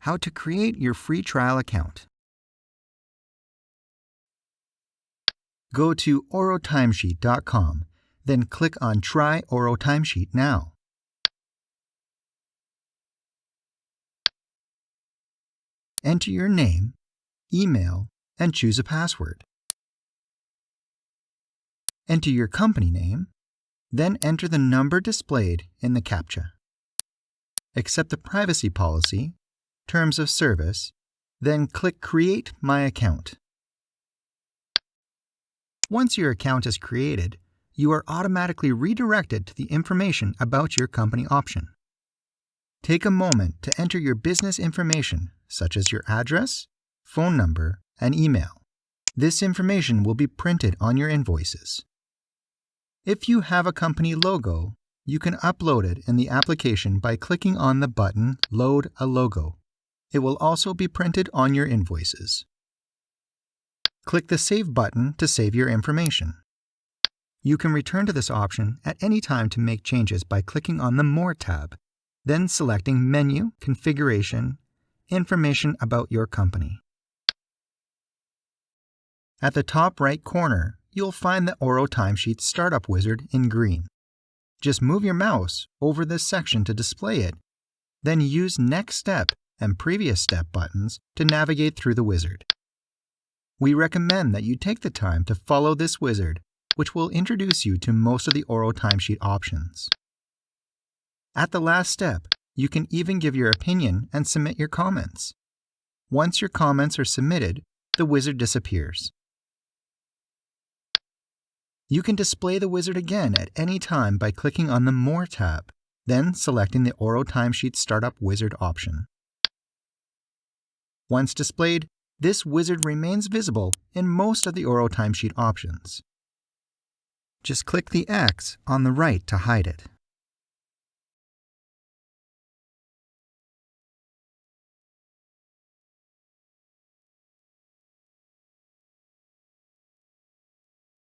how to create your free trial account. Go to OroTimesheet.com, then click on Try OroTimesheet now. Enter your name, email, and choose a password. Enter your company name, then enter the number displayed in the CAPTCHA. Accept the privacy policy, terms of service, then click Create My Account. Once your account is created, you are automatically redirected to the information about your company option. Take a moment to enter your business information, such as your address, phone number, and email. This information will be printed on your invoices. If you have a company logo, you can upload it in the application by clicking on the button Load a Logo. It will also be printed on your invoices. Click the Save button to save your information. You can return to this option at any time to make changes by clicking on the More tab, then selecting Menu, Configuration, Information about your company. At the top right corner, you'll find the OroTimesheet Startup Wizard in green. Just move your mouse over this section to display it, then use Next Step and Previous Step buttons to navigate through the wizard. We recommend that you take the time to follow this wizard, which will introduce you to most of the OroTimesheet options. At the last step, you can even give your opinion and submit your comments. Once your comments are submitted, the wizard disappears. You can display the wizard again at any time by clicking on the More tab, then selecting the OroTimesheet Startup Wizard option. Once displayed, this wizard remains visible in most of the OroTimesheet options. Just click the X on the right to hide it.